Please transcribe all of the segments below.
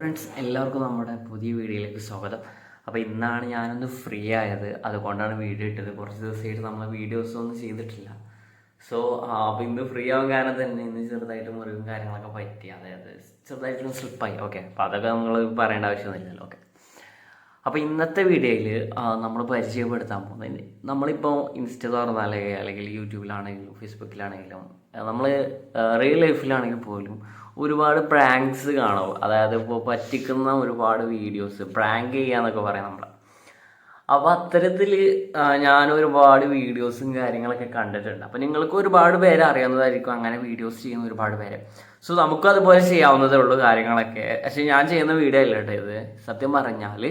Friends എല്ലാവർക്കും നമ്മുടെ പുതിയ വീഡിയോയിലേക്ക് സ്വാഗതം. അപ്പോൾ ഇന്നാണ് ഞാനൊന്ന് ഫ്രീ ആയത്, അതുകൊണ്ടാണ് വീഡിയോ ഇട്ടത്. കുറച്ച് ദിവസമായിട്ട് നമ്മൾ വീഡിയോസൊന്നും ചെയ്തിട്ടില്ല. സോ അപ്പോൾ ഇന്ന് ഫ്രീ ആവാൻ കാരണം തന്നെ ഇന്ന് ചെറുതായിട്ട് മുറിവും കാര്യങ്ങളൊക്കെ പറ്റി, അതായത് ചെറുതായിട്ടൊന്ന് സ്ലിപ്പായി. ഓക്കെ, അപ്പോൾ അതൊക്കെ നമ്മൾ പറയേണ്ട ആവശ്യമൊന്നുമില്ലല്ലോ. ഓക്കെ, അപ്പോൾ ഇന്നത്തെ വീഡിയോയിൽ നമ്മൾ പരിചയപ്പെടുത്താൻ പോകുന്നത്, നമ്മളിപ്പോൾ ഇൻസ്റ്റ തുറന്നാലേ അല്ലെങ്കിൽ യൂട്യൂബിലാണെങ്കിലും ഫേസ്ബുക്കിലാണെങ്കിലും നമ്മൾ റിയൽ ലൈഫിലാണെങ്കിൽ പോലും ഒരുപാട് പ്രാങ്ക്സ് കാണും. അതായത് ഇപ്പോൾ പറ്റിക്കുന്ന ഒരുപാട് വീഡിയോസ്, പ്രാങ്ക് ചെയ്യാന്നൊക്കെ പറയാം നമ്മൾ. അപ്പോൾ അത്തരത്തിൽ ഞാൻ ഒരുപാട് വീഡിയോസും കാര്യങ്ങളൊക്കെ കണ്ടിട്ടുണ്ട്. അപ്പോൾ നിങ്ങൾക്ക് ഒരുപാട് പേരെ അറിയാവുന്നതായിരിക്കും അങ്ങനെ വീഡിയോസ് ചെയ്യുന്ന ഒരുപാട് പേര്. സോ നമുക്കും അതുപോലെ ചെയ്യാവുന്നതേ ഉള്ളൂ കാര്യങ്ങളൊക്കെ. പക്ഷേ ഞാൻ ചെയ്യുന്ന വീഡിയോ അല്ല കേട്ടോ ഇത്. സത്യം പറഞ്ഞാൽ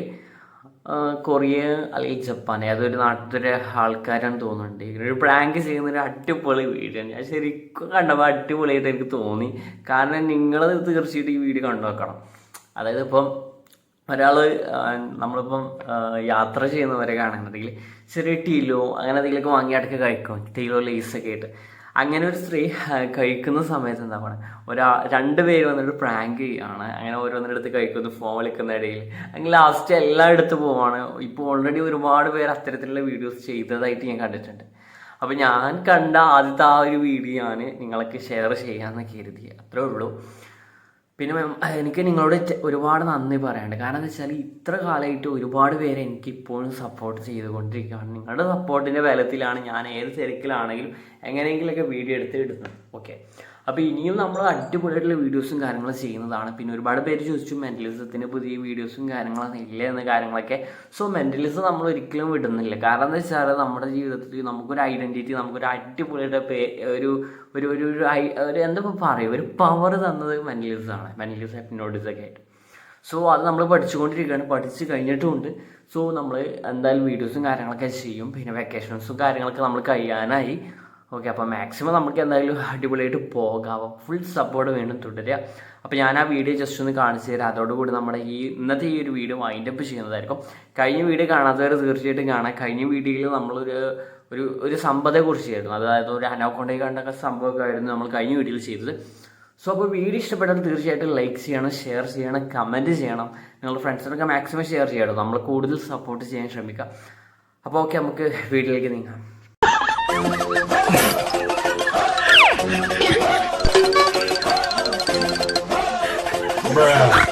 കൊറിയ അല്ലെങ്കിൽ ജപ്പാൻ ഏതൊരു നാട്ടിലെ ആൾക്കാരാണ് തോന്നുന്നുണ്ട് ഒരു പ്രാങ്ക് ചെയ്യുന്നൊരു അടിപൊളി വീഡിയോ. ഞാൻ ശരിക്കും കണ്ടപ്പോൾ അടിപൊളിയായിട്ട് എനിക്ക് തോന്നി. കാരണം നിങ്ങളത് തീർച്ചയായിട്ടും ഈ വീഡിയോ കണ്ടു നോക്കണം. അതായത് ഇപ്പം ഒരാൾ നമ്മളിപ്പം യാത്ര ചെയ്യുന്നവരെ കാണുന്നുണ്ടെങ്കിൽ ചെറിയ ടീലോ അങ്ങനെ എന്തെങ്കിലുമൊക്കെ വാങ്ങിയിട്ടൊക്കെ കഴിക്കും, ടീലോ ലേസൊക്കെ ആയിട്ട്. അങ്ങനെ ഒരു സ്ത്രീ കഴിക്കുന്ന സമയത്ത് എന്താ പറയുക, രണ്ട് പേര് വന്നിട്ട് പ്രാങ്ക് ചെയ്യുകയാണ്. അങ്ങനെ ഓരോന്നിനടുത്ത് കഴിക്കുന്നു, ഫോൺ വിളിക്കുന്ന ഇടയിൽ. അങ്ങനെ ലാസ്റ്റ് എല്ലായിടത്തും പോവാണ്. ഇപ്പോൾ ഓൾറെഡി ഒരുപാട് പേര് അത്തരത്തിലുള്ള വീഡിയോസ് ചെയ്തതായിട്ട് ഞാൻ കണ്ടിട്ടുണ്ട്. അപ്പോൾ ഞാൻ കണ്ട ആദ്യത്തെ ആ ഒരു വീഡിയോ ഞാൻ നിങ്ങൾക്ക് ഷെയർ ചെയ്യാമെന്ന് കരുതി, അത്രേ ഉള്ളൂ. പിന്നെ എനിക്ക് നിങ്ങളോട് ഒരുപാട് നന്ദി പറയാനുണ്ട്. കാരണം എന്താ വെച്ചാൽ ഇത്ര കാലമായിട്ട് ഒരുപാട് പേര് എനിക്കിപ്പോഴും സപ്പോർട്ട് ചെയ്തുകൊണ്ടിരിക്കുകയാണ്. നിങ്ങളുടെ സപ്പോർട്ടിൻ്റെ ബലത്തിലാണ് ഞാൻ ഏത് തിരക്കിലാണെങ്കിലും എങ്ങനെയെങ്കിലുമൊക്കെ വീഡിയോ എടുത്തിടുന്നത്. ഓക്കെ, അപ്പോൾ ഇനിയും നമ്മൾ അടിപൊളിയായിട്ടുള്ള വീഡിയോസും കാര്യങ്ങളും ചെയ്യുന്നതാണ്. പിന്നെ ഒരുപാട് പേര് ചോദിച്ചു മെൻ്റലിസത്തിന് പുതിയ വീഡിയോസും കാര്യങ്ങളൊന്നും ഇല്ല എന്ന കാര്യങ്ങളൊക്കെ. സോ മെൻ്റലിസം നമ്മൾ ഒരിക്കലും വിടുന്നില്ല. കാരണം എന്താ വെച്ചാൽ നമ്മുടെ ജീവിതത്തിൽ നമുക്കൊരു ഐഡൻറ്റിറ്റി, നമുക്കൊരു അടിപൊളിയുടെ ഒരു ഒരു ഒരു ഒരു എന്താ പറയുക, ഒരു പവർ തന്നത് മെൻ്റലിസമാണ്, മെൻ്റലിസം ഹിപ്നോട്ടിസമൊക്കെ ആയിട്ട്. സോ അത് നമ്മൾ പഠിച്ചുകൊണ്ടിരിക്കുകയാണ്, പഠിച്ച് കഴിഞ്ഞിട്ടുമുണ്ട്. സോ നമ്മൾ എന്തായാലും വീഡിയോസും കാര്യങ്ങളൊക്കെ ചെയ്യും. പിന്നെ വെക്കേഷൻസും കാര്യങ്ങളൊക്കെ നമ്മൾ കഴിയാനായി. ഓക്കെ, അപ്പോൾ മാക്സിമം നമുക്ക് എന്തായാലും അടിപൊളിയായിട്ട് പോകാം. ഫുൾ സപ്പോർട്ട് വേണം, തുടരുക. അപ്പോൾ ഞാൻ ആ വീഡിയോ ജസ്റ്റ് ഒന്ന് കാണിച്ചു തരാം. അതോടുകൂടി നമ്മുടെ ഇന്നത്തെ ഈ ഒരു വീഡിയോ വൈൻഡപ്പ് ചെയ്യുന്നതായിരിക്കും. കഴിഞ്ഞ വീഡിയോ കാണാത്തവർ തീർച്ചയായിട്ടും കാണാം. കഴിഞ്ഞ വീഡിയോയിൽ നമ്മളൊരു ഒരു ഒരു സംഭവത്തെക്കുറിച്ച് ആയിരുന്നു, അതായത് ഒരു അനോക്കോണ്ടയെ കണ്ടൊക്കെ സംഭവമൊക്കെ ആയിരുന്നു നമ്മൾ കഴിഞ്ഞ വീഡിയോയിൽ ചെയ്തത്. സോ അപ്പോൾ വീഡിയോ ഇഷ്ടപ്പെട്ടാൽ തീർച്ചയായിട്ടും ലൈക്ക് ചെയ്യണം, ഷെയർ ചെയ്യണം, കമൻറ്റ് ചെയ്യണം. നിങ്ങളുടെ ഫ്രണ്ട്സിനൊക്കെ മാക്സിമം ഷെയർ ചെയ്യണം. നമ്മൾ കൂടുതൽ സപ്പോർട്ട് ചെയ്യാൻ ശ്രമിക്കാം. അപ്പോൾ ഓക്കെ, നമുക്ക് വീഡിയോയിലേക്ക് നീങ്ങാം. Bruh.